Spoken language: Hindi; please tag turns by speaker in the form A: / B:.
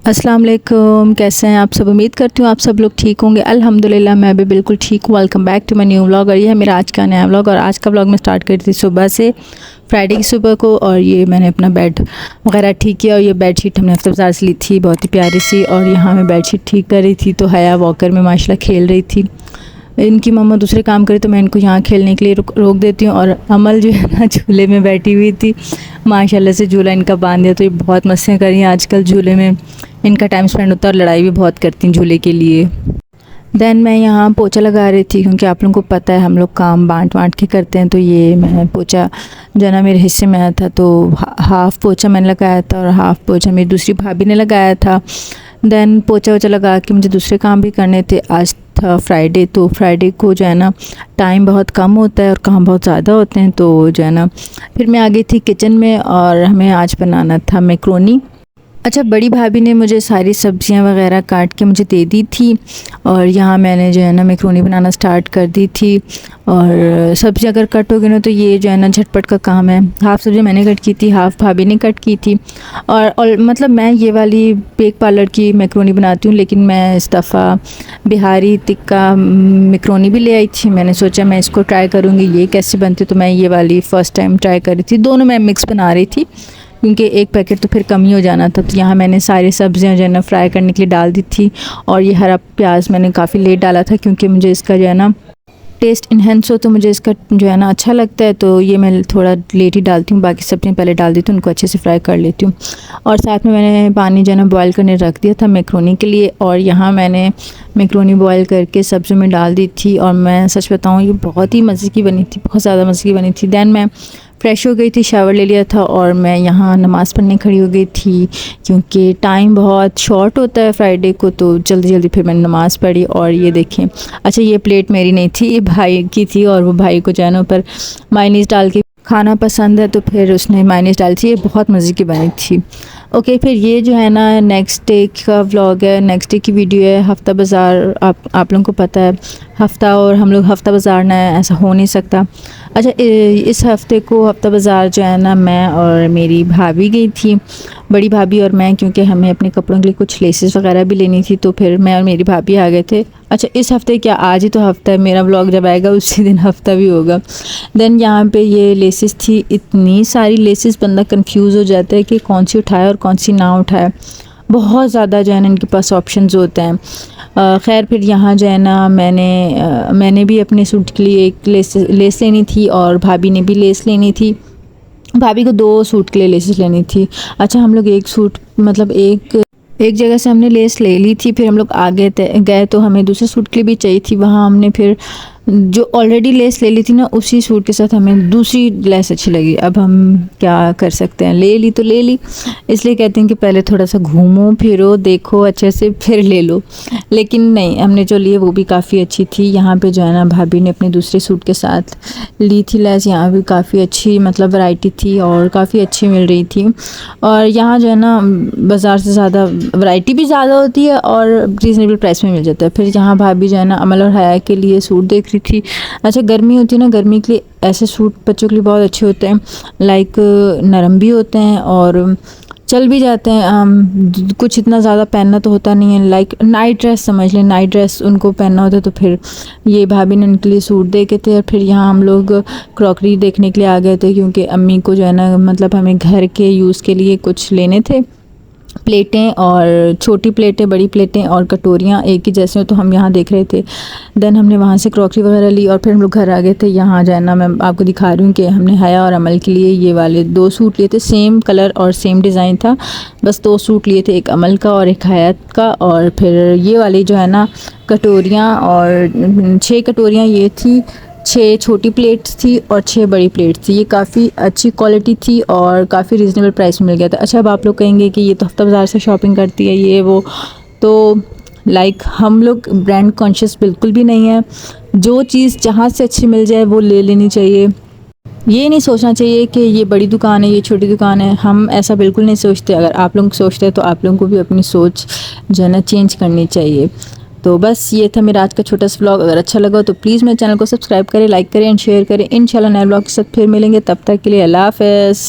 A: अस्सलाम वालेकुम, कैसे हैं आप सब। उम्मीद करती हूँ आप सब लोग ठीक होंगे। अल्हम्दुलिल्लाह मैं भी बिल्कुल ठीक हूँ। Welcome back to my new vlog. और ये है मेरा आज का नया व्लॉग। और आज का व्लॉग मैं स्टार्ट करी थी सुबह से, फ्राइडे की सुबह को। और ये मैंने अपना बेड वगैरह ठीक किया। और ये बेडशीट हमने हफ्ता बाज़ार से ली थी, बहुत ही प्यारी सी। और यहाँ मैं बेडशीट ठीक कर रही थी तो हया वॉकर में माशाल्लाह खेल रही थी। इनकी मम्मा दूसरे काम करे तो मैं इनको यहाँ खेलने के लिए रोक देती हूँ। और अमल जो है ना झूले में बैठी हुई थी, माशाल्लाह से झूला इनका बांध दिया। तो ये बहुत मस्तियाँ कर रही हैं आजकल झूले में, इनका टाइम स्पेंड होता है। और लड़ाई भी बहुत करती हैं झूले के लिए। देन मैं यहाँ पोछा लगा रही थी, क्योंकि आप लोगों को पता है हम लोग काम बांट के करते हैं। तो ये मैं पोछा जो है ना मेरे हिस्से में आया था, तो हाफ़ पोछा मैंने लगाया था और हाफ़ पोछा मेरी दूसरी भाभी ने लगाया था। देन पोछा वोछा लगा के मुझे दूसरे काम भी करने थे। आज था फ्राइडे, तो फ्राइडे को जो है ना टाइम बहुत कम होता है और काम बहुत ज़्यादा होते हैं। तो जो है ना फिर मैं आ गई थी किचन में, और हमें आज बनाना था मैक्रोनी। अच्छा, बड़ी भाभी ने मुझे सारी सब्जियां वगैरह काट के मुझे दे दी थी। और यहाँ मैंने जो है ना मैक्रोनी बनाना स्टार्ट कर दी थी। और सब्ज़ी अगर कट हो गई ना तो ये जो है ना झटपट का काम है। हाफ़ सब्ज़ी मैंने कट की थी, हाफ़ भाभी ने कट की थी। और मतलब मैं ये वाली बेक पार्लर की मैक्रोनी बनाती हूँ, लेकिन मैं इस दफ़ा बिहारी टिक्का मैक्रोनी भी ले आई थी। मैंने सोचा मैं इसको ट्राई करूँगी ये कैसे बनती, तो मैं ये वाली फ़र्स्ट टाइम ट्राई कर रही थी। दोनों मैं मिक्स बना रही थी, क्योंकि एक पैकेट तो फिर कम ही हो जाना था। तो यहाँ मैंने सारी सब्जियाँ जो है ना फ्राई करने के लिए डाल दी थी। और ये हरा प्याज मैंने काफ़ी लेट डाला था, क्योंकि मुझे इसका जो है ना टेस्ट इन्हेंस हो, तो मुझे इसका जो है ना अच्छा लगता है। तो ये मैं थोड़ा लेट ही डालती हूँ, बाकी सब्जियाँ पहले डाल देती हूँ, उनको अच्छे से फ्राई कर लेती हूँ। और साथ में मैंने पानी जो है ना बॉयल करने रख दिया था मैक्रोनी के लिए। और यहाँ मैंने मैक्रोनी बॉयल करके सब्जियों में डाल दी थी। और मैं सच बताऊँ ये बहुत ही मज़े की बनी थी, बहुत ज़्यादा मज़े की बनी थी। दैन मैं फ़्रेश हो गई थी, शावर ले लिया था, और मैं यहाँ नमाज़ पढ़ने खड़ी हो गई थी, क्योंकि टाइम बहुत शॉर्ट होता है फ्राइडे को। तो जल्दी जल्दी फिर मैंने नमाज़ पढ़ी। और ये देखें, अच्छा ये प्लेट मेरी नहीं थी, ये भाई की थी। और वो भाई को जो है ना ऊपर मायोनीज़ डाल के खाना पसंद है, तो फिर उसने मायोनीज़ डाली थी। ये बहुत मज़े की बनी थी। ओके, फिर ये जो है ना नेक्स्ट डे का व्लॉग है, नेक्स्ट डे की वीडियो है। हफ्ता बाज़ार आप लोगों को पता है, हफ्ता और हम लोग हफ्ता बाज़ार ना ऐसा हो नहीं सकता। अच्छा, इस हफ्ते को हफ्ता बाज़ार जो है ना मैं और मेरी भाभी गई थी, बड़ी भाभी और मैं, क्योंकि हमें अपने कपड़ों के लिए कुछ लेसेस वगैरह भी लेनी थी। तो फिर मैं और मेरी भाभी आ गए थे। अच्छा, इस हफ्ते क्या, आज ही तो हफ्ता है, मेरा व्लॉग जब आएगा उसी दिन हफ्ता भी होगा। देन यहाँ पे ये लेसेस थी, इतनी सारी लेसेस, बंदा कंफ्यूज हो जाता है कि कौन सी उठाए और कौन सी ना उठाए। बहुत ज़्यादा जो है ना इनके पास ऑप्शंस होते हैं। खैर फिर यहाँ जो है ना मैंने भी अपने सूट के लिए एक लेस लेनी थी, और भाभी ने भी लेस लेनी थी। भाभी को 2 सूट के लिए लेसेस लेनी थी। अच्छा, हम लोग एक सूट मतलब एक जगह से हमने लेस ले ली थी, फिर हम लोग आगे गए तो हमें दूसरे सूट के लिए भी चाहिए थी। वहाँ हमने फिर जो ऑलरेडी लेस ले ली थी ना, उसी सूट के साथ हमें दूसरी लेस अच्छी लगी। अब हम क्या कर सकते हैं, ले ली तो ले ली। इसलिए कहते हैं कि पहले थोड़ा सा घूमो फिरो देखो अच्छे से, फिर ले लो। लेकिन नहीं, हमने जो ली वो भी काफ़ी अच्छी थी। यहाँ पे जो है ना भाभी ने अपने दूसरे सूट के साथ ली थी लेस। यहाँ भी काफ़ी अच्छी मतलब वैरायटी थी और काफ़ी अच्छी मिल रही थी। और यहाँ जो है ना बाज़ार से ज़्यादा वैरायटी भी ज़्यादा होती है और रीज़नेबल प्राइस में मिल जाता है। फिर यहाँ भाभी जो है ना अमल और हया के लिए सूट देख रही थी। अच्छा, गर्मी होती है ना, गर्मी के लिए ऐसे सूट बच्चों के लिए बहुत अच्छे होते हैं। लाइक नरम भी होते हैं और चल भी जाते हैं। कुछ इतना ज़्यादा पहनना तो होता नहीं है। लाइक नाइट ड्रेस समझ लें, नाइट ड्रेस उनको पहनना होता है। तो फिर ये भाभी ने उनके लिए सूट देखे थे। और फिर यहाँ हम लोग क्रॉकरी देखने के लिए आ गए थे, क्योंकि अम्मी को जो है ना मतलब हमें घर के यूज़ के लिए कुछ लेने थे। प्लेटें और छोटी प्लेटें, बड़ी प्लेटें और कटोरियाँ एक ही जैसे हो, तो हम यहाँ देख रहे थे। देन हमने वहाँ से क्रॉकरी वगैरह ली और फिर हम लोग घर आ गए थे। यहाँ जो है ना मैं आपको दिखा रही हूँ कि हमने हया और अमल के लिए ये वाले 2 सूट लिए थे। सेम कलर और सेम डिज़ाइन था, बस 2 सूट लिए थे, एक अमल का और एक हया का। और फिर ये वाली जो है ना कटोरियाँ, और 6 कटोरियाँ ये थी, 6 छोटी प्लेट्स थी और 6 बड़ी प्लेट्स थी। ये काफ़ी अच्छी क्वालिटी थी और काफ़ी रीज़नेबल प्राइस में मिल गया था। अच्छा, अब आप लोग कहेंगे कि ये तो हफ्ता बाज़ार से शॉपिंग करती है ये वो, तो लाइक हम लोग ब्रांड कॉन्शियस बिल्कुल भी नहीं है। जो चीज़ जहाँ से अच्छी मिल जाए वो ले लेनी चाहिए। ये नहीं सोचना चाहिए कि ये बड़ी दुकान है, ये छोटी दुकान है। हम ऐसा बिल्कुल नहीं सोचते। अगर आप लोग सोचते हैं तो आप लोगों को भी अपनी सोच जो है ना चेंज करनी चाहिए। तो बस ये था मेरा आज का छोटा सा व्लॉग। अगर अच्छा लगा तो प्लीज़ मेरे चैनल को सब्सक्राइब करें, लाइक करें एंड शेयर करें। इंशाल्लाह नए व्लॉग के साथ फिर मिलेंगे, तब तक के लिए अल्लाह हाफ़िज़।